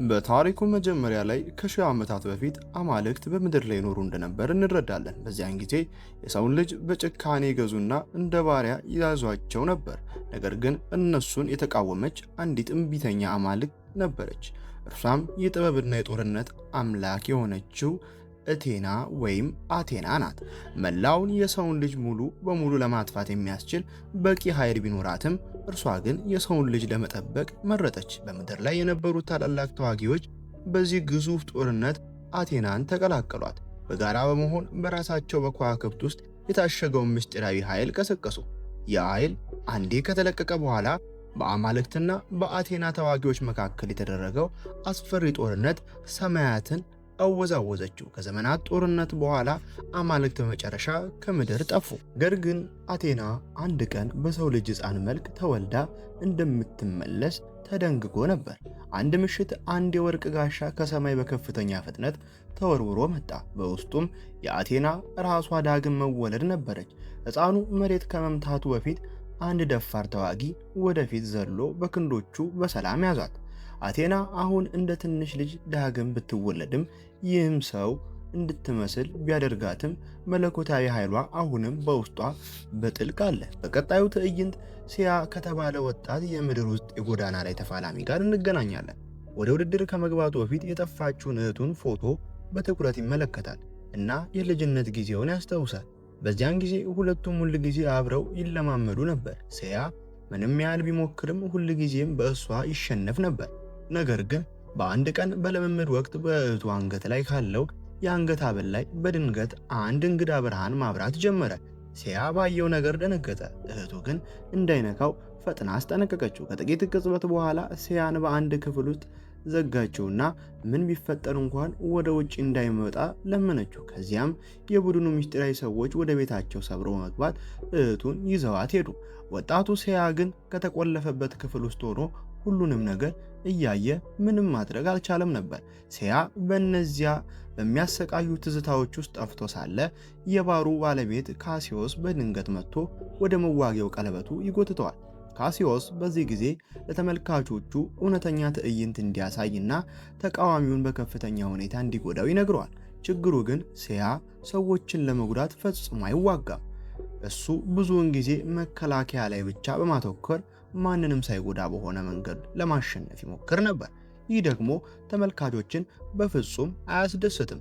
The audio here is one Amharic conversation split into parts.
በታሪኩ መጀመሪያ ላይ ከሺህ ዓመታት በፊት አማልክት በምድር ላይ ይኖሩ እንደነበር እንረዳለን። በዚያን ጊዜ የሰውን ልጅ በጭካኔ ይገዙና እንደ ባሪያ ይያዟቸው ነበር። ነገር ግን እነሱን የተቃወመች አንዲት እምቢተኛ አማልክት ነበረች። እርሷም የጥበብና የጦርነት አምላክ የሆነችው እቴና ወይም አቴና ናት። መላውን የሰውን ልጅ ሙሉ በሙሉ ለማጥፋት የሚያስችል በቂ ኃይል ቢኖራትም እርሷ ግን የሰውን ልጅ ለመጠበቅ መረጠች። በምድር ላይ የነበሩት ታላላቅ ተዋጊዎች በዚህ ግዙፍ ጦርነት አቴናን ተቀላቀሏት። በጋራ በመሆን በራሳቸው በከዋክብት ውስጥ የታሸገውን ምስጢራዊ ኃይል ቀሰቀሱ። ይህ ኃይል አንዴ ከተለቀቀ በኋላ በአማልክትና በአቴና ተዋጊዎች መካከል የተደረገው አስፈሪ ጦርነት ሰማያትን አወዛወዘችው። ከዘመናት ጦርነት በኋላ አማልክት በመጨረሻ ከምድር ጠፉ። ነገር ግን አቴና አንድ ቀን በሰው ልጅ ሕፃን መልክ ተወልዳ እንደምትመለስ ተደንግጎ ነበር። አንድ ምሽት አንድ የወርቅ ጋሻ ከሰማይ በከፍተኛ ፍጥነት ተወርውሮ መጣ። በውስጡም የአቴና ራሷ ዳግም መወለድ ነበረች። ሕፃኑ መሬት ከመምታቱ በፊት አንድ ደፋር ተዋጊ ወደፊት ዘሎ በክንዶቹ በሰላም ያዟት። አቴና አሁን እንደ ትንሽ ልጅ ዳግም ብትወለድም ይህም ሰው እንድትመስል ቢያደርጋትም መለኮታዊ ኃይሏ አሁንም በውስጧ በጥልቅ አለ። በቀጣዩ ትዕይንት ሲያ ከተባለ ወጣት የምድር ውስጥ የጎዳና ላይ ተፋላሚ ጋር እንገናኛለን። ወደ ውድድር ከመግባቱ በፊት የጠፋችውን እህቱን ፎቶ በትኩረት ይመለከታል እና የልጅነት ጊዜውን ያስታውሳል። በዚያን ጊዜ ሁለቱም ሁል ጊዜ አብረው ይለማመዱ ነበር። ሲያ ምንም ያህል ቢሞክርም ሁል ጊዜም በእሷ ይሸነፍ ነበር። ነገር ግን በአንድ ቀን በልምምድ ወቅት በእህቱ አንገት ላይ ካለው የአንገት ሐብል ላይ በድንገት አንድ እንግዳ ብርሃን ማብራት ጀመረ። ሲያ ባየው ነገር ደነገጠ። እህቱ ግን እንዳይነካው ፈጥና አስጠነቀቀችው። ከጥቂት ቅጽበት በኋላ ሲያን በአንድ ክፍል ውስጥ ዘጋችውና ምን ቢፈጠር እንኳን ወደ ውጭ እንዳይመጣ ለመነችው። ከዚያም የቡድኑ ምስጢራዊ ሰዎች ወደ ቤታቸው ሰብረው በመግባት እህቱን ይዘዋት ሄዱ። ወጣቱ ሲያ ግን ከተቆለፈበት ክፍል ውስጥ ሆኖ ሁሉንም ነገር እያየ ምንም ማድረግ አልቻለም ነበር። ሲያ በእነዚያ በሚያሰቃዩ ትዝታዎች ውስጥ ጠፍቶ ሳለ የባሩ ባለቤት ካሲዮስ በድንገት መጥቶ ወደ መዋጊያው ቀለበቱ ይጎትተዋል። ካሲዮስ በዚህ ጊዜ ለተመልካቾቹ እውነተኛ ትዕይንት እንዲያሳይና ተቃዋሚውን በከፍተኛ ሁኔታ እንዲጎዳው ይነግረዋል። ችግሩ ግን ሲያ ሰዎችን ለመጉዳት ፈጽሞ አይዋጋም። እሱ ብዙውን ጊዜ መከላከያ ላይ ብቻ በማተኮር ማንንም ሳይጎዳ በሆነ መንገድ ለማሸነፍ ይሞክር ነበር። ይህ ደግሞ ተመልካቾችን በፍጹም አያስደስትም።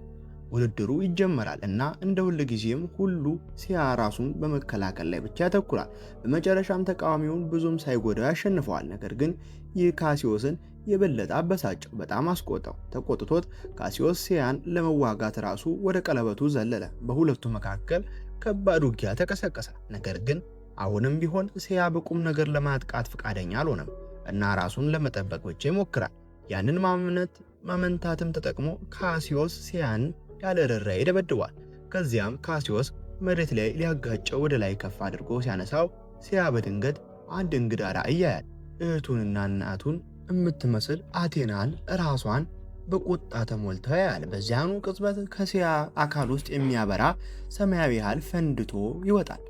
ውድድሩ ይጀመራል እና እንደ ሁል ጊዜም ሁሉ ሲያ ራሱን በመከላከል ላይ ብቻ ያተኩራል። በመጨረሻም ተቃዋሚውን ብዙም ሳይጎዳው ያሸንፈዋል። ነገር ግን ይህ ካሲዮስን የበለጠ አበሳጨው፣ በጣም አስቆጣው። ተቆጥቶት ካሲዮስ ሲያን ለመዋጋት ራሱ ወደ ቀለበቱ ዘለለ። በሁለቱ መካከል ከባድ ውጊያ ተቀሰቀሰ። ነገር ግን አሁንም ቢሆን ሲያ በቁም ነገር ለማጥቃት ፈቃደኛ አልሆነም እና ራሱን ለመጠበቅ ብቻ ይሞክራል። ያንን ማመንታትም ተጠቅሞ ካሲዮስ ሲያን ያለ ርኅራኄ ይደበድባል። ከዚያም ካሲዮስ መሬት ላይ ሊያጋጨው ወደ ላይ ከፍ አድርጎ ሲያነሳው ሲያ በድንገት አንድ እንግዳ ራእይ ያያል። እህቱንና እናቱን የምትመስል አቴናን ራሷን በቁጣ ተሞልተው ያያል። በዚያኑ ቅጽበት ከሲያ አካል ውስጥ የሚያበራ ሰማያዊ ኃይል ፈንድቶ ይወጣል።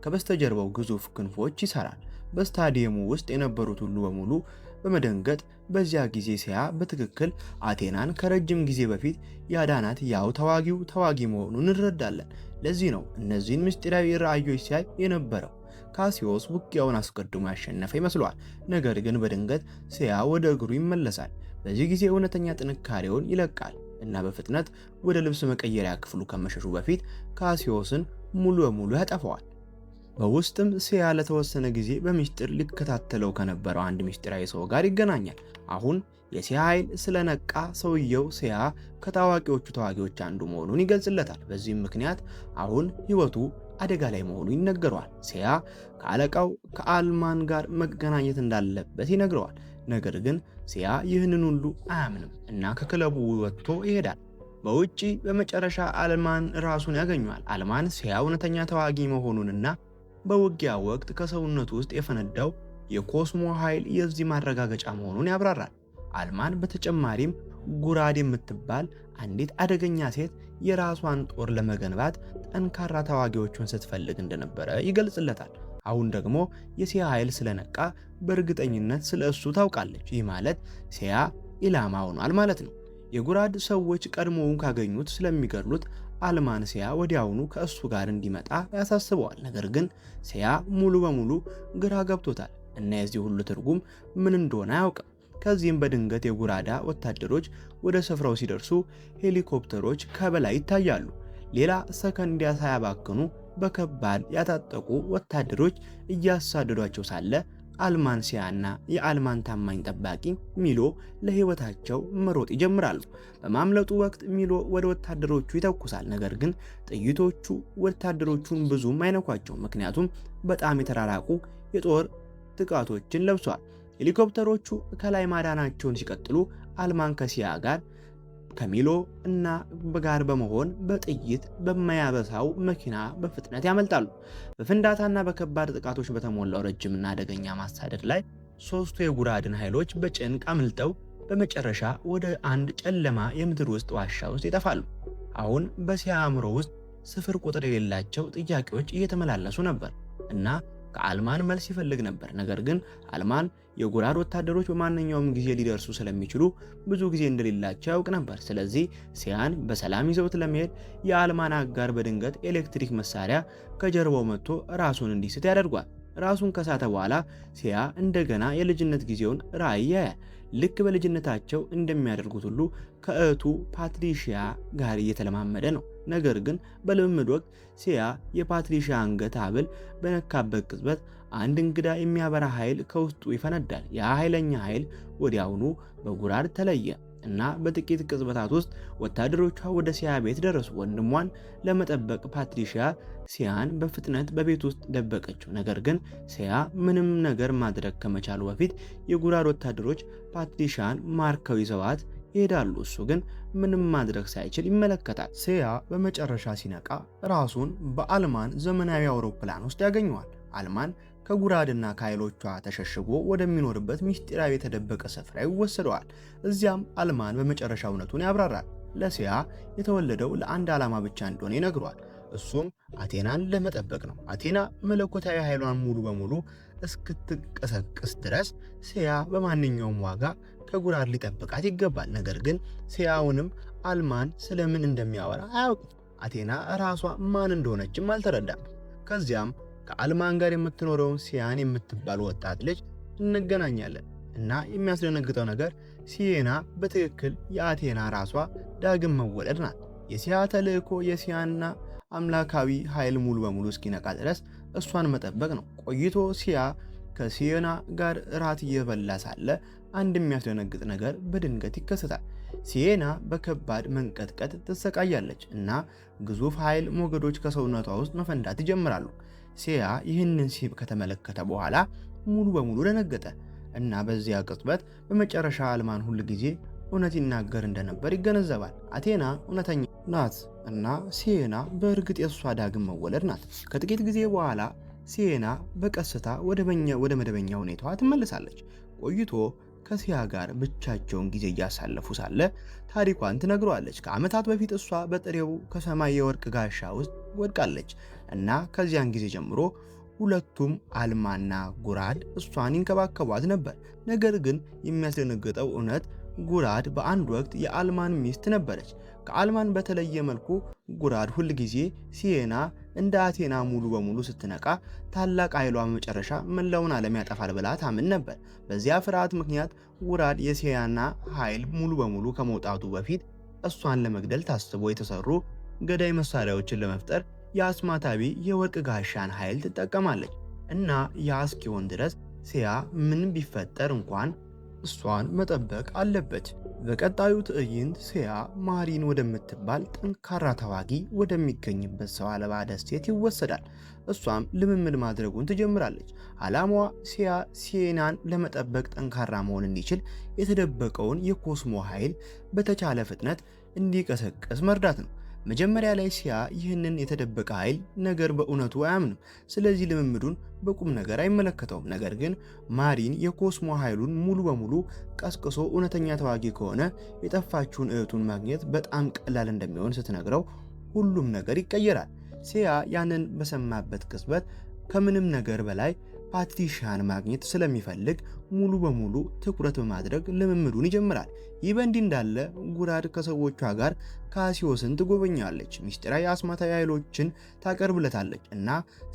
ከበስተጀርባው ግዙፍ ክንፎች ይሰራል። በስታዲየሙ ውስጥ የነበሩት ሁሉ በሙሉ በመደንገጥ በዚያ ጊዜ ሲያ በትክክል አቴናን ከረጅም ጊዜ በፊት ያዳናት ያው ተዋጊ መሆኑን እንረዳለን። ለዚህ ነው እነዚህን ምስጢራዊ ራእዮች ሲያይ የነበረው። ካሲዮስ ውጊያውን አስቀድሞ ያሸነፈ ይመስለዋል። ነገር ግን በድንገት ሲያ ወደ እግሩ ይመለሳል። በዚህ ጊዜ እውነተኛ ጥንካሬውን ይለቃል እና በፍጥነት ወደ ልብስ መቀየሪያ ክፍሉ ከመሸሹ በፊት ካሲዮስን ሙሉ በሙሉ ያጠፋዋል። በውስጥም ሲያ ለተወሰነ ጊዜ በሚስጥር ሊከታተለው ከነበረው አንድ ምስጢራዊ ሰው ጋር ይገናኛል። አሁን የሲያ ኃይል ስለነቃ ሰውየው ሲያ ከታዋቂዎቹ ተዋጊዎች አንዱ መሆኑን ይገልጽለታል። በዚህም ምክንያት አሁን ሕይወቱ አደጋ ላይ መሆኑ ይነገረዋል። ሲያ ከአለቃው ከአልማን ጋር መገናኘት እንዳለበት ይነግረዋል። ነገር ግን ሲያ ይህንን ሁሉ አያምንም እና ከክለቡ ወጥቶ ይሄዳል። በውጪ በመጨረሻ አልማን ራሱን ያገኘዋል። አልማን ሲያ እውነተኛ ተዋጊ መሆኑንና በውጊያ ወቅት ከሰውነቱ ውስጥ የፈነዳው የኮስሞ ኃይል የዚህ ማረጋገጫ መሆኑን ያብራራል። አልማን በተጨማሪም ጉራድ የምትባል አንዲት አደገኛ ሴት የራሷን ጦር ለመገንባት ጠንካራ ተዋጊዎችን ስትፈልግ እንደነበረ ይገልጽለታል። አሁን ደግሞ የሲያ ኃይል ስለነቃ በእርግጠኝነት ስለ እሱ ታውቃለች። ይህ ማለት ሲያ ኢላማ ሆኗል ማለት ነው። የጉራድ ሰዎች ቀድሞውን ካገኙት ስለሚገድሉት አልማን ሲያ ወዲያውኑ ከእሱ ጋር እንዲመጣ ያሳስበዋል። ነገር ግን ሲያ ሙሉ በሙሉ ግራ ገብቶታል እና የዚህ ሁሉ ትርጉም ምን እንደሆነ አያውቅም። ከዚህም በድንገት የጉራዳ ወታደሮች ወደ ስፍራው ሲደርሱ ሄሊኮፕተሮች ከበላይ ይታያሉ። ሌላ ሰከንድ ሳያባክኑ በከባድ ያታጠቁ ወታደሮች እያሳደዷቸው ሳለ አልማን ሲያና የአልማን ታማኝ ጠባቂ ሚሎ ለህይወታቸው መሮጥ ይጀምራሉ። በማምለጡ ወቅት ሚሎ ወደ ወታደሮቹ ይተኩሳል። ነገር ግን ጥይቶቹ ወታደሮቹን ብዙም አይነኳቸው፣ ምክንያቱም በጣም የተራራቁ የጦር ጥቃቶችን ለብሷል። ሄሊኮፕተሮቹ ከላይ ማዳናቸውን ሲቀጥሉ አልማን ከሲያ ጋር ከሚሎ እና ጋር በመሆን በጥይት በማያበሳው መኪና በፍጥነት ያመልጣሉ። በፍንዳታና በከባድ ጥቃቶች በተሞላው ረጅምና አደገኛ ማሳደድ ላይ ሶስቱ የጉራድን ኃይሎች በጭንቅ አምልጠው በመጨረሻ ወደ አንድ ጨለማ የምድር ውስጥ ዋሻ ውስጥ ይጠፋሉ። አሁን በሲያ አእምሮ ውስጥ ስፍር ቁጥር የሌላቸው ጥያቄዎች እየተመላለሱ ነበር እና ከአልማን መልስ ይፈልግ ነበር። ነገር ግን አልማን የጉራድ ወታደሮች በማንኛውም ጊዜ ሊደርሱ ስለሚችሉ ብዙ ጊዜ እንደሌላቸው ያውቅ ነበር። ስለዚህ ሲያን በሰላም ይዘውት ለመሄድ የአልማን አጋር በድንገት ኤሌክትሪክ መሳሪያ ከጀርባው መጥቶ ራሱን እንዲስት ያደርጓል። ራሱን ከሳተ በኋላ ሲያ እንደገና የልጅነት ጊዜውን ራዕይ ያያል። ልክ በልጅነታቸው እንደሚያደርጉት ሁሉ ከእህቱ ፓትሪሺያ ጋር እየተለማመደ ነው። ነገር ግን በልምምድ ወቅት ሲያ የፓትሪሺያ አንገት ሐብል በነካበት ቅጽበት አንድ እንግዳ የሚያበራ ኃይል ከውስጡ ይፈነዳል። ያ ኃይለኛ ኃይል ወዲያውኑ በጉራድ ተለየ እና በጥቂት ቅጽበታት ውስጥ ወታደሮቿ ወደ ሲያ ቤት ደረሱ። ወንድሟን ለመጠበቅ ፓትሪሺያ ሲያን በፍጥነት በቤት ውስጥ ደበቀችው። ነገር ግን ሲያ ምንም ነገር ማድረግ ከመቻሉ በፊት የጉራድ ወታደሮች ፓትሪሺያን ማርከው ይዘዋት ይሄዳሉ። እሱ ግን ምንም ማድረግ ሳይችል ይመለከታል። ሲያ በመጨረሻ ሲነቃ ራሱን በአልማን ዘመናዊ አውሮፕላን ውስጥ ያገኘዋል። አልማን ከጉራድና ከኃይሎቿ ተሸሽጎ ወደሚኖርበት ምስጢራዊ የተደበቀ ስፍራ ይወሰደዋል። እዚያም አልማን በመጨረሻ እውነቱን ያብራራል። ለሲያ የተወለደው ለአንድ ዓላማ ብቻ እንደሆነ ይነግሯል። እሱም አቴናን ለመጠበቅ ነው። አቴና መለኮታዊ ኃይሏን ሙሉ በሙሉ እስክትቀሰቅስ ድረስ ሲያ በማንኛውም ዋጋ ከጉራድ ሊጠብቃት ይገባል። ነገር ግን ሲያውንም አልማን ስለምን እንደሚያወራ አያውቅም። አቴና ራሷ ማን እንደሆነችም አልተረዳም። ከዚያም ከአልማን ጋር የምትኖረውን ሲያን የምትባል ወጣት ልጅ እንገናኛለን እና የሚያስደነግጠው ነገር ሲየና በትክክል የአቴና ራሷ ዳግም መወለድ ናት። የሲያ ተልእኮ የሲያና አምላካዊ ኃይል ሙሉ በሙሉ እስኪነቃ ድረስ እሷን መጠበቅ ነው። ቆይቶ ሲያ ከሲየና ጋር እራት እየበላ ሳለ አንድ የሚያስደነግጥ ነገር በድንገት ይከሰታል። ሲየና በከባድ መንቀጥቀጥ ትሰቃያለች እና ግዙፍ ኃይል ሞገዶች ከሰውነቷ ውስጥ መፈንዳት ይጀምራሉ። ሲያ ይህንን ሲብ ከተመለከተ በኋላ ሙሉ በሙሉ ደነገጠ እና በዚያ ቅጽበት በመጨረሻ አልማን ሁል ጊዜ እውነት ይናገር እንደነበር ይገነዘባል። አቴና እውነተኛ ናት እና ሲየና በእርግጥ የእሷ ዳግም መወለድ ናት። ከጥቂት ጊዜ በኋላ ሲየና በቀስታ ወደ መደበኛ ሁኔታዋ ትመለሳለች። ቆይቶ ከሲያ ጋር ብቻቸውን ጊዜ እያሳለፉ ሳለ ታሪኳን ትነግረዋለች። ከዓመታት በፊት እሷ በጥሬው ከሰማይ የወርቅ ጋሻ ውስጥ ወድቃለች እና ከዚያን ጊዜ ጀምሮ ሁለቱም አልማና ጉራድ እሷን ይንከባከቧት ነበር። ነገር ግን የሚያስደነግጠው እውነት ጉራድ በአንድ ወቅት የአልማን ሚስት ነበረች። ከአልማን በተለየ መልኩ ጉራድ ሁል ጊዜ ሲየና እንደ አቴና ሙሉ በሙሉ ስትነቃ ታላቅ ኃይሏ መጨረሻ መላውን ዓለም ያጠፋል ብላ ታምን ነበር። በዚያ ፍርሃት ምክንያት ጉራድ የሲየና ኃይል ሙሉ በሙሉ ከመውጣቱ በፊት እሷን ለመግደል ታስቦ የተሰሩ ገዳይ መሳሪያዎችን ለመፍጠር የአስማታዊ የወርቅ ጋሻን ኃይል ትጠቀማለች እና ያ እስኪሆን ድረስ ሲያ ምን ቢፈጠር እንኳን እሷን መጠበቅ አለበት። በቀጣዩ ትዕይንት ሲያ ማሪን ወደምትባል ጠንካራ ተዋጊ ወደሚገኝበት ሰው አልባ ደሴት ይወሰዳል። እሷም ልምምድ ማድረጉን ትጀምራለች። ዓላማዋ ሲየናን ለመጠበቅ ጠንካራ መሆን እንዲችል የተደበቀውን የኮስሞ ኃይል በተቻለ ፍጥነት እንዲቀሰቀስ መርዳት ነው። መጀመሪያ ላይ ሲያ ይህንን የተደበቀ ኃይል ነገር በእውነቱ አያምንም። ስለዚህ ልምምዱን በቁም ነገር አይመለከተውም። ነገር ግን ማሪን የኮስሞ ኃይሉን ሙሉ በሙሉ ቀስቅሶ እውነተኛ ተዋጊ ከሆነ የጠፋችውን እህቱን ማግኘት በጣም ቀላል እንደሚሆን ስትነግረው ሁሉም ነገር ይቀየራል። ሲያ ያንን በሰማበት ቅጽበት ከምንም ነገር በላይ ፓትሪሻን ማግኘት ስለሚፈልግ ሙሉ በሙሉ ትኩረት በማድረግ ልምምዱን ይጀምራል። ይህ በእንዲህ እንዳለ ጉራድ ከሰዎቿ ጋር ካሲዮስን ትጎበኛለች፣ ሚስጥራዊ አስማታዊ ኃይሎችን ታቀርብለታለች እና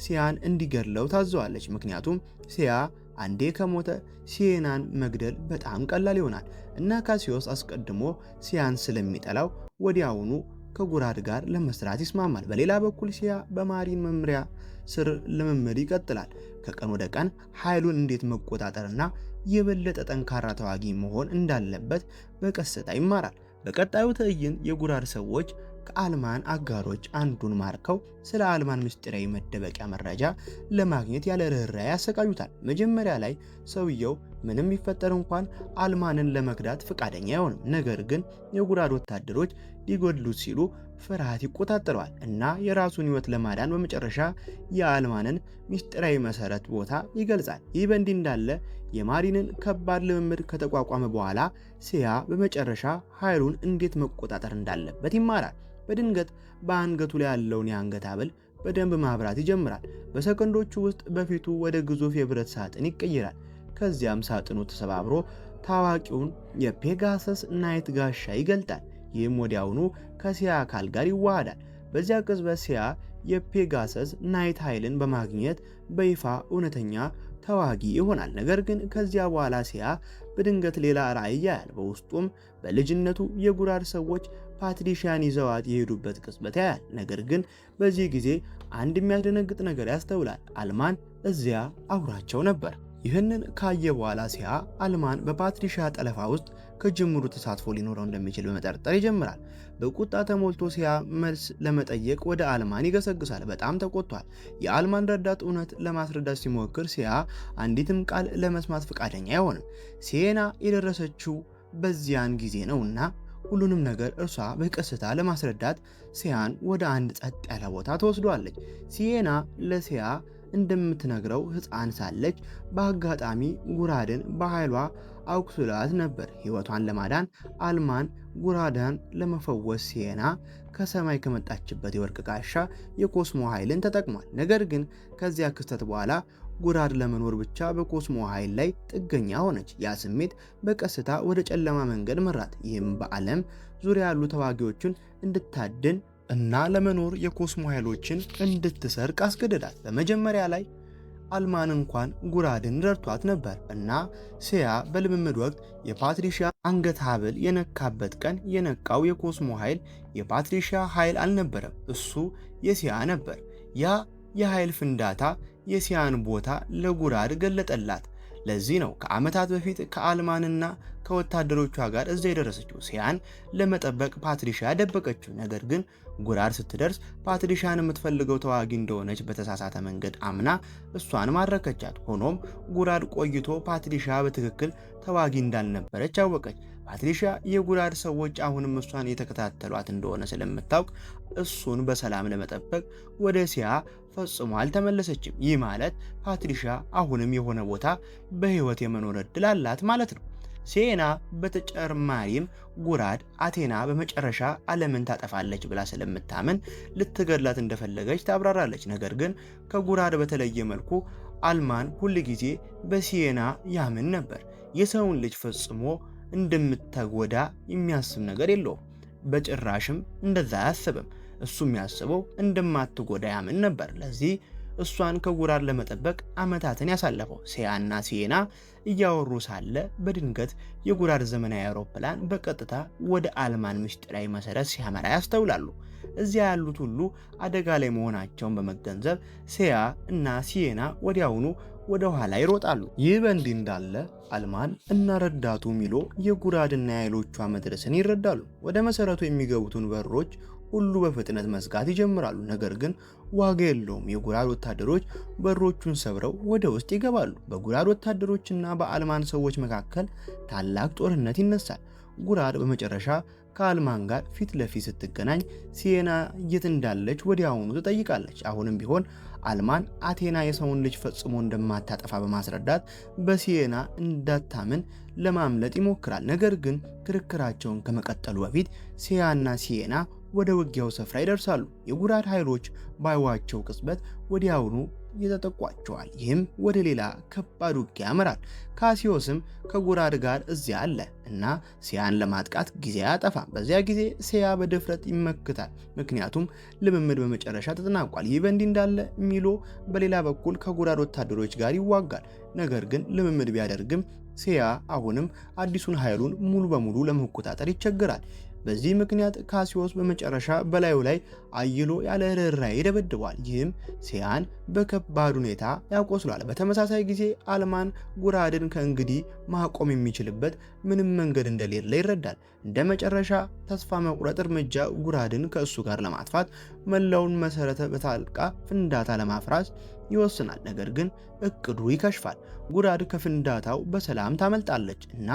ሲያን እንዲገድለው ታዘዋለች። ምክንያቱም ሲያ አንዴ ከሞተ ሲየናን መግደል በጣም ቀላል ይሆናል እና ካሲዮስ አስቀድሞ ሲያን ስለሚጠላው ወዲያውኑ ከጉራድ ጋር ለመስራት ይስማማል። በሌላ በኩል ሲያ በማሪን መምሪያ ስር ልምምድ ይቀጥላል። ከቀን ወደ ቀን ኃይሉን እንዴት መቆጣጠርና የበለጠ ጠንካራ ተዋጊ መሆን እንዳለበት በቀስታ ይማራል። በቀጣዩ ትዕይንት የጉራድ ሰዎች ከአልማን አጋሮች አንዱን ማርከው ስለ አልማን ምስጢራዊ መደበቂያ መረጃ ለማግኘት ያለ ርኅራኄ ያሰቃዩታል። መጀመሪያ ላይ ሰውየው ምንም ቢፈጠር እንኳን አልማንን ለመክዳት ፈቃደኛ አይሆንም። ነገር ግን የጉራድ ወታደሮች ሊጎድሉት ሲሉ ፍርሃት ይቆጣጠረዋል እና የራሱን ሕይወት ለማዳን በመጨረሻ የአልማንን ምስጢራዊ መሰረት ቦታ ይገልጻል። ይህ በእንዲህ እንዳለ የማሪንን ከባድ ልምምድ ከተቋቋመ በኋላ ሲያ በመጨረሻ ኃይሉን እንዴት መቆጣጠር እንዳለበት ይማራል። በድንገት በአንገቱ ላይ ያለውን የአንገት ሐብል በደንብ ማብራት ይጀምራል። በሰከንዶቹ ውስጥ በፊቱ ወደ ግዙፍ የብረት ሳጥን ይቀየራል። ከዚያም ሳጥኑ ተሰባብሮ ታዋቂውን የፔጋሰስ ናይት ጋሻ ይገልጣል። ይህም ወዲያውኑ ከሲያ አካል ጋር ይዋሃዳል። በዚያ ቅጽበት ሲያ የፔጋሰስ ናይት ኃይልን በማግኘት በይፋ እውነተኛ ተዋጊ ይሆናል። ነገር ግን ከዚያ በኋላ ሲያ በድንገት ሌላ ራዕይ ያያል። በውስጡም በልጅነቱ የጉራድ ሰዎች ፓትሪሻን ይዘዋት የሄዱበት ቅጽበት ያያል። ነገር ግን በዚህ ጊዜ አንድ የሚያስደነግጥ ነገር ያስተውላል። አልማን እዚያ አብሯቸው ነበር። ይህንን ካየ በኋላ ሲያ አልማን በፓትሪሻ ጠለፋ ውስጥ ከጅምሩ ተሳትፎ ሊኖረው እንደሚችል በመጠርጠር ይጀምራል። በቁጣ ተሞልቶ ሲያ መልስ ለመጠየቅ ወደ አልማን ይገሰግሳል። በጣም ተቆጥቷል። የአልማን ረዳት እውነት ለማስረዳት ሲሞክር ሲያ አንዲትም ቃል ለመስማት ፈቃደኛ አይሆንም። ሲየና የደረሰችው በዚያን ጊዜ ነውና ሁሉንም ነገር እርሷ በቀስታ ለማስረዳት ሲያን ወደ አንድ ጸጥ ያለ ቦታ ተወስዷለች። ሲየና ለሲያ እንደምትነግረው ሕፃን ሳለች በአጋጣሚ ጉራድን በኃይሏ አቁስላት ነበር። ሕይወቷን ለማዳን አልማን ጉራዳን ለመፈወስ ሲየና ከሰማይ ከመጣችበት የወርቅ ጋሻ የኮስሞ ኃይልን ተጠቅሟል። ነገር ግን ከዚያ ክስተት በኋላ ጉራድ ለመኖር ብቻ በኮስሞ ኃይል ላይ ጥገኛ ሆነች። ያ ስሜት በቀስታ ወደ ጨለማ መንገድ መራት። ይህም በዓለም ዙሪያ ያሉ ተዋጊዎችን እንድታድን እና ለመኖር የኮስሞ ኃይሎችን እንድትሰርቅ አስገደዳት። በመጀመሪያ ላይ አልማን እንኳን ጉራድን ረድቷት ነበር እና ሲያ በልምምድ ወቅት የፓትሪሻ አንገት ሐብል የነካበት ቀን የነቃው የኮስሞ ኃይል የፓትሪሻ ኃይል አልነበረም፣ እሱ የሲያ ነበር። ያ የኃይል ፍንዳታ የሲያን ቦታ ለጉራድ ገለጠላት። ለዚህ ነው ከዓመታት በፊት ከአልማንና ከወታደሮቿ ጋር እዛ የደረሰችው። ሲያን ለመጠበቅ ፓትሪሻ ደበቀችው። ነገር ግን ጉራድ ስትደርስ ፓትሪሻን የምትፈልገው ተዋጊ እንደሆነች በተሳሳተ መንገድ አምና እሷን ማረከቻት። ሆኖም ጉራድ ቆይቶ ፓትሪሻ በትክክል ተዋጊ እንዳልነበረች አወቀች። ፓትሪሻ የጉራድ ሰዎች አሁንም እሷን የተከታተሏት እንደሆነ ስለምታውቅ እሱን በሰላም ለመጠበቅ ወደ ሲያ ፈጽሞ አልተመለሰችም። ይህ ማለት ፓትሪሻ አሁንም የሆነ ቦታ በሕይወት የመኖር ዕድል አላት ማለት ነው። ሲየና በተጨማሪም ጉራድ አቴና በመጨረሻ ዓለምን ታጠፋለች ብላ ስለምታምን ልትገድላት እንደፈለገች ታብራራለች። ነገር ግን ከጉራድ በተለየ መልኩ አልማን ሁል ጊዜ በሲየና ያምን ነበር። የሰውን ልጅ ፈጽሞ እንደምትጎዳ የሚያስብ ነገር የለውም። በጭራሽም እንደዛ አያስብም። እሱ የሚያስበው እንደማትጎዳ ያምን ነበር። ለዚህ እሷን ከጉራድ ለመጠበቅ ዓመታትን ያሳለፈው። ሲያና ሲየና እያወሩ ሳለ በድንገት የጉራድ ዘመናዊ አውሮፕላን በቀጥታ ወደ አልማን ምስጢራዊ መሰረት ሲያመራ ያስተውላሉ። እዚያ ያሉት ሁሉ አደጋ ላይ መሆናቸውን በመገንዘብ ሲያ እና ሲየና ወዲያውኑ ወደ ኋላ ይሮጣሉ። ይህ በእንዲህ እንዳለ አልማን እና ረዳቱ ሚሎ የጉራድና የኃይሎቿ መድረስን ይረዳሉ። ወደ መሰረቱ የሚገቡትን በሮች ሁሉ በፍጥነት መዝጋት ይጀምራሉ። ነገር ግን ዋጋ የለውም። የጉራድ ወታደሮች በሮቹን ሰብረው ወደ ውስጥ ይገባሉ። በጉራድ ወታደሮችና በአልማን ሰዎች መካከል ታላቅ ጦርነት ይነሳል። ጉራድ በመጨረሻ ከአልማን ጋር ፊት ለፊት ስትገናኝ ሲየና የት እንዳለች ወዲያውኑ ትጠይቃለች። አሁንም ቢሆን አልማን አቴና የሰውን ልጅ ፈጽሞ እንደማታጠፋ በማስረዳት በሲየና እንዳታምን ለማምለጥ ይሞክራል። ነገር ግን ክርክራቸውን ከመቀጠሉ በፊት ሲያና ሲየና ወደ ውጊያው ስፍራ ይደርሳሉ። የጉራድ ኃይሎች ባዩዋቸው ቅጽበት ወዲያውኑ ይተጠቋቸዋል። ይህም ወደ ሌላ ከባድ ውጊያ ያመራል። ካሲዮስም ከጉራድ ጋር እዚያ አለ እና ሲያን ለማጥቃት ጊዜ አያጠፋም። በዚያ ጊዜ ሲያ በድፍረት ይመክታል፣ ምክንያቱም ልምምድ በመጨረሻ ተጠናቋል። ይህ በእንዲህ እንዳለ ሚሎ በሌላ በኩል ከጉራድ ወታደሮች ጋር ይዋጋል። ነገር ግን ልምምድ ቢያደርግም ሲያ አሁንም አዲሱን ኃይሉን ሙሉ በሙሉ ለመቆጣጠር ይቸገራል። በዚህ ምክንያት ካሲዮስ በመጨረሻ በላዩ ላይ አይሎ ያለ ርኅራኄ ይደበድበዋል። ይህም ሲያን በከባድ ሁኔታ ያቆስሏል። በተመሳሳይ ጊዜ አልማን ጉራድን ከእንግዲህ ማቆም የሚችልበት ምንም መንገድ እንደሌለ ይረዳል። እንደ መጨረሻ ተስፋ መቁረጥ እርምጃ ጉራድን ከእሱ ጋር ለማጥፋት መላውን መሰረተ በታልቃ ፍንዳታ ለማፍራስ ይወስናል። ነገር ግን እቅዱ ይከሽፋል። ጉራድ ከፍንዳታው በሰላም ታመልጣለች እና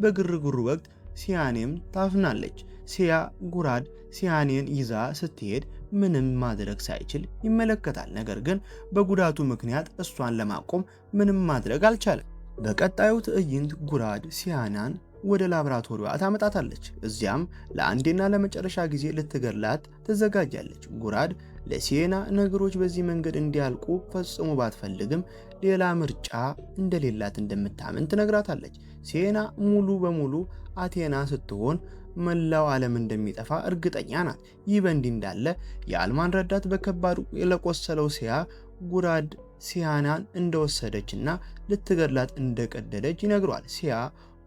በግርግሩ ወቅት ሲያኔም ታፍናለች። ሲያ ጉራድ ሲያኔን ይዛ ስትሄድ ምንም ማድረግ ሳይችል ይመለከታል። ነገር ግን በጉዳቱ ምክንያት እሷን ለማቆም ምንም ማድረግ አልቻለም። በቀጣዩ ትዕይንት ጉራድ ሲያናን ወደ ላብራቶሪዋ ታመጣታለች። እዚያም ለአንዴና ለመጨረሻ ጊዜ ልትገላት ትዘጋጃለች። ጉራድ ለሲየና ነገሮች በዚህ መንገድ እንዲያልቁ ፈጽሞ ባትፈልግም ሌላ ምርጫ እንደሌላት እንደምታምን ትነግራታለች። ሲየና ሙሉ በሙሉ አቴና ስትሆን መላው ዓለም እንደሚጠፋ እርግጠኛ ናት። ይህ በእንዲህ እንዳለ የአልማን ረዳት በከባድ ለቆሰለው ሲያ ጉራድ ሲያናን እንደወሰደችና ልትገድላት እንደቀደደች ይነግሯል። ሲያ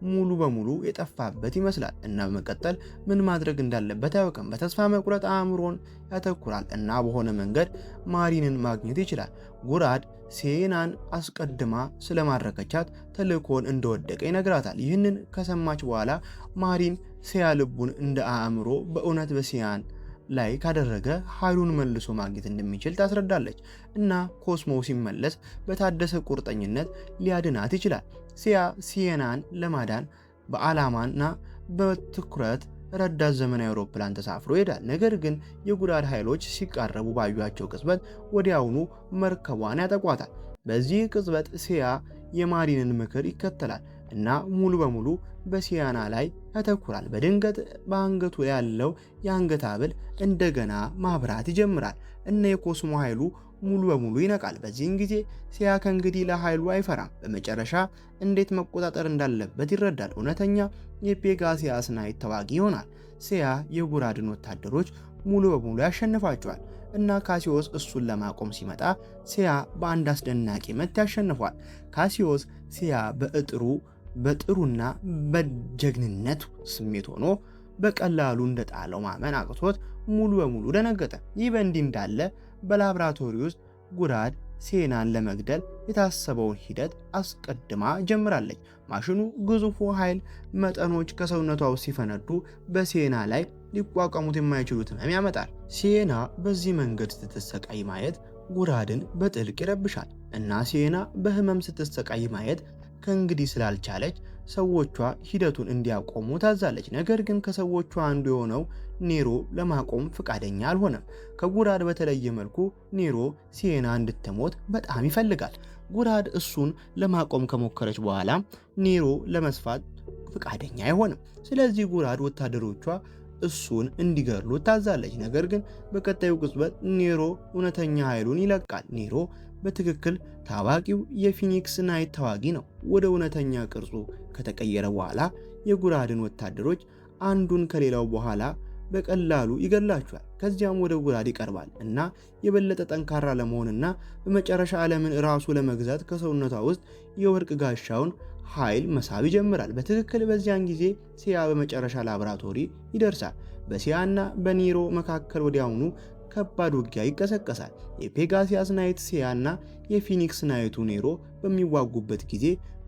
ሙሉ በሙሉ የጠፋበት ይመስላል እና በመቀጠል ምን ማድረግ እንዳለበት አያውቅም። በተስፋ መቁረጥ አእምሮን ያተኩራል እና በሆነ መንገድ ማሪንን ማግኘት ይችላል። ጉራድ ሲየናን አስቀድማ ስለማረከቻት ተልእኮን እንደወደቀ ይነግራታል። ይህንን ከሰማች በኋላ ማሪን ሲያ ልቡን እንደ አእምሮ በእውነት በሲያን ላይ ካደረገ ኃይሉን መልሶ ማግኘት እንደሚችል ታስረዳለች እና ኮስሞ ሲመለስ በታደሰ ቁርጠኝነት ሊያድናት ይችላል። ሲያ ሲየናን ለማዳን በዓላማና በትኩረት ረዳት ዘመናዊ አውሮፕላን ተሳፍሮ ይሄዳል። ነገር ግን የጉራድ ኃይሎች ሲቃረቡ ባዩአቸው ቅጽበት ወዲያውኑ መርከቧን ያጠቋታል። በዚህ ቅጽበት ሲያ የማሪንን ምክር ይከተላል እና ሙሉ በሙሉ በሲያና ላይ ያተኩራል። በድንገት በአንገቱ ላይ ያለው የአንገት ሐብል እንደገና ማብራት ይጀምራል እና የኮስሞ ኃይሉ ሙሉ በሙሉ ይነቃል። በዚህን ጊዜ ሲያ ከእንግዲህ ለኃይሉ አይፈራም። በመጨረሻ እንዴት መቆጣጠር እንዳለበት ይረዳል። እውነተኛ የፔጋሲያስ ናይት ተዋጊ ይሆናል። ሲያ የጉራድን ወታደሮች ሙሉ በሙሉ ያሸንፋቸዋል እና ካሲዮስ እሱን ለማቆም ሲመጣ ሲያ በአንድ አስደናቂ ምት ያሸንፏል። ካሲዮስ ሲያ በጥሩና በጀግንነት ስሜት ሆኖ በቀላሉ እንደጣለው ማመን አቅቶት ሙሉ በሙሉ ደነገጠ። ይህ በእንዲህ እንዳለ በላብራቶሪ ውስጥ ጉራድ ሲየናን ለመግደል የታሰበውን ሂደት አስቀድማ ጀምራለች። ማሽኑ ግዙፉ ኃይል መጠኖች ከሰውነቷ ውስጥ ሲፈነዱ በሲየና ላይ ሊቋቋሙት የማይችሉት ህመም ያመጣል። ሲየና በዚህ መንገድ ስትሰቃይ ማየት ጉራድን በጥልቅ ይረብሻል እና ሲየና በህመም ስትሰቃይ ማየት ከእንግዲህ ስላልቻለች ሰዎቿ ሂደቱን እንዲያቆሙ ታዛለች። ነገር ግን ከሰዎቿ አንዱ የሆነው ኔሮ ለማቆም ፈቃደኛ አልሆነም። ከጉራድ በተለየ መልኩ ኔሮ ሲየና እንድትሞት በጣም ይፈልጋል። ጉራድ እሱን ለማቆም ከሞከረች በኋላ ኔሮ ለመስፋት ፈቃደኛ አይሆንም። ስለዚህ ጉራድ ወታደሮቿ እሱን እንዲገድሉ ታዛለች። ነገር ግን በቀጣዩ ቅጽበት ኔሮ እውነተኛ ኃይሉን ይለቃል። ኔሮ በትክክል ታዋቂው የፊኒክስ ናይት ተዋጊ ነው። ወደ እውነተኛ ቅርጹ ከተቀየረ በኋላ የጉራድን ወታደሮች አንዱን ከሌላው በኋላ በቀላሉ ይገላቸዋል። ከዚያም ወደ ጉራድ ይቀርባል እና የበለጠ ጠንካራ ለመሆንና በመጨረሻ ዓለምን ራሱ ለመግዛት ከሰውነቷ ውስጥ የወርቅ ጋሻውን ኃይል መሳብ ይጀምራል። በትክክል በዚያን ጊዜ ሲያ በመጨረሻ ላብራቶሪ ይደርሳል። በሲያና በኔሮ መካከል ወዲያውኑ ከባድ ውጊያ ይቀሰቀሳል። የፔጋሲያስ ናይት ሲያና የፊኒክስ ናይቱ ኔሮ በሚዋጉበት ጊዜ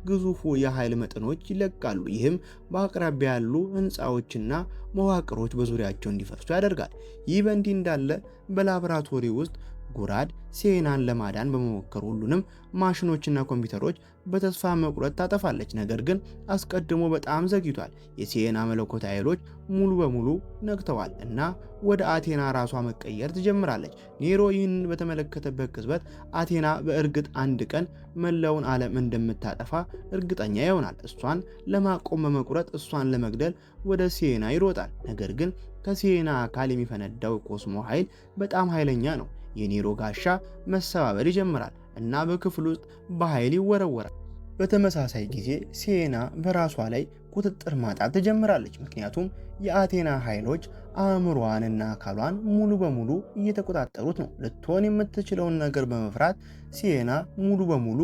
ግዙፉ የኃይል መጠኖች ይለቃሉ። ይህም በአቅራቢያ ያሉ ሕንፃዎችና መዋቅሮች በዙሪያቸው እንዲፈርሱ ያደርጋል። ይህ በእንዲህ እንዳለ በላቦራቶሪ ውስጥ ጉራድ ሲየናን ለማዳን በመሞከር ሁሉንም ማሽኖችና ኮምፒውተሮች በተስፋ መቁረጥ ታጠፋለች። ነገር ግን አስቀድሞ በጣም ዘግይቷል። የሲየና መለኮት ኃይሎች ሙሉ በሙሉ ነቅተዋል እና ወደ አቴና ራሷ መቀየር ትጀምራለች። ኔሮ ይህንን በተመለከተበት ቅጽበት አቴና በእርግጥ አንድ ቀን መላውን ዓለም እንደምታጠፋ እርግጠኛ ይሆናል። እሷን ለማቆም በመቁረጥ እሷን ለመግደል ወደ ሲየና ይሮጣል። ነገር ግን ከሲየና አካል የሚፈነዳው ኮስሞ ኃይል በጣም ኃይለኛ ነው። የኔሮ ጋሻ መሰባበር ይጀምራል እና በክፍል ውስጥ በኃይል ይወረወራል። በተመሳሳይ ጊዜ ሲየና በራሷ ላይ ቁጥጥር ማጣት ትጀምራለች። ምክንያቱም የአቴና ኃይሎች አእምሮዋንና አካሏን ሙሉ በሙሉ እየተቆጣጠሩት ነው። ልትሆን የምትችለውን ነገር በመፍራት ሲየና ሙሉ በሙሉ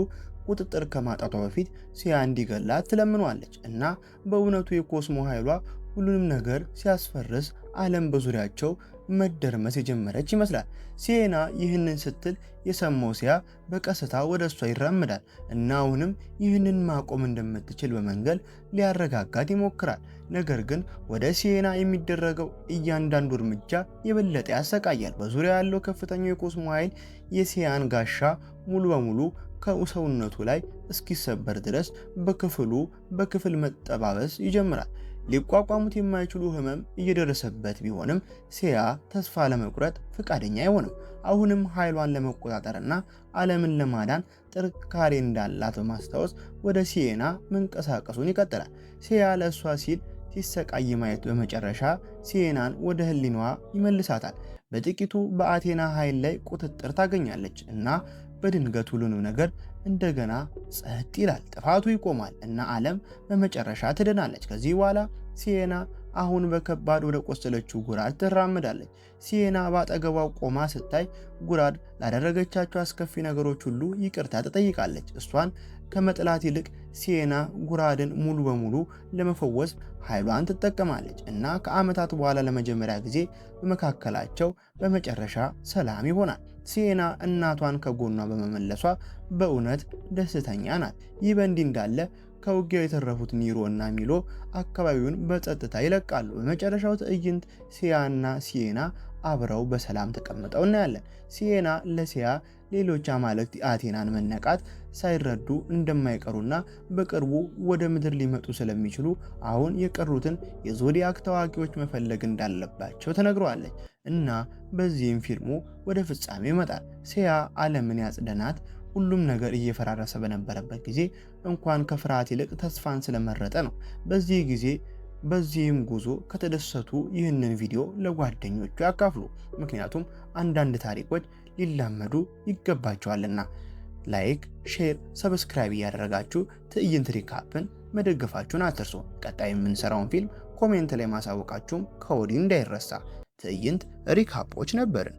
ቁጥጥር ከማጣቷ በፊት ሲያ እንዲገላት ትለምኗለች እና በእውነቱ የኮስሞ ኃይሏ ሁሉንም ነገር ሲያስፈርስ ዓለም በዙሪያቸው መደርመስ የጀመረች ይመስላል። ሲየና ይህንን ስትል የሰማው ሲያ በቀስታ ወደ እሷ ይራመዳል እና አሁንም ይህንን ማቆም እንደምትችል በመንገድ ሊያረጋጋት ይሞክራል። ነገር ግን ወደ ሲየና የሚደረገው እያንዳንዱ እርምጃ የበለጠ ያሰቃያል። በዙሪያ ያለው ከፍተኛው የኮስሞ ኃይል የሲያን ጋሻ ሙሉ በሙሉ ከሰውነቱ ላይ እስኪሰበር ድረስ በክፍል መጠባበስ ይጀምራል። ሊቋቋሙት የማይችሉ ህመም እየደረሰበት ቢሆንም ሲያ ተስፋ ለመቁረጥ ፈቃደኛ አይሆንም። አሁንም ኃይሏን ለመቆጣጠርና ዓለምን ለማዳን ጥንካሬ እንዳላት በማስታወስ ወደ ሲየና መንቀሳቀሱን ይቀጥላል። ሲያ ለእሷ ሲል ሲሰቃይ ማየት በመጨረሻ ሲየናን ወደ ህሊናዋ ይመልሳታል። በጥቂቱ በአቴና ኃይል ላይ ቁጥጥር ታገኛለች እና በድንገት ሁሉንም ነገር እንደገና ጸጥ ይላል። ጥፋቱ ይቆማል እና ዓለም በመጨረሻ ትድናለች። ከዚህ በኋላ ሲየና አሁን በከባድ ወደ ቆሰለችው ጉራድ ትራመዳለች። ሲየና በአጠገቧ ቆማ ስታይ ጉራድ ላደረገቻቸው አስከፊ ነገሮች ሁሉ ይቅርታ ትጠይቃለች። እሷን ከመጥላት ይልቅ ሲየና ጉራድን ሙሉ በሙሉ ለመፈወስ ኃይሏን ትጠቀማለች እና ከዓመታት በኋላ ለመጀመሪያ ጊዜ በመካከላቸው በመጨረሻ ሰላም ይሆናል። ሲየና እናቷን ከጎኗ በመመለሷ በእውነት ደስተኛ ናት። ይህ በእንዲህ እንዳለ ከውጊያው የተረፉት ኒሮ እና ሚሎ አካባቢውን በጸጥታ ይለቃሉ። በመጨረሻው ትዕይንት ሲያና ሲየና አብረው በሰላም ተቀምጠው እናያለን። ሲየና ለሲያ ሌሎች አማልክት የአቴናን መነቃት ሳይረዱ እንደማይቀሩና በቅርቡ ወደ ምድር ሊመጡ ስለሚችሉ አሁን የቀሩትን የዞዲያክ ተዋጊዎች መፈለግ እንዳለባቸው ተነግረዋለች እና በዚህም ፊልሙ ወደ ፍጻሜ ይመጣል። ሲያ ዓለምን ያጽደናት ሁሉም ነገር እየፈራረሰ በነበረበት ጊዜ እንኳን ከፍርሃት ይልቅ ተስፋን ስለመረጠ ነው። በዚህም ጉዞ ከተደሰቱ ይህንን ቪዲዮ ለጓደኞቹ ያካፍሉ፣ ምክንያቱም አንዳንድ ታሪኮች ሊላመዱ ይገባቸዋልና። ላይክ፣ ሼር፣ ሰብስክራይብ እያደረጋችሁ ትዕይንት ሪካፕን መደገፋችሁን አትርሱ። ቀጣይ የምንሰራውን ፊልም ኮሜንት ላይ ማሳወቃችሁም ከወዲህ እንዳይረሳ። ትዕይንት ሪካፖች ነበርን።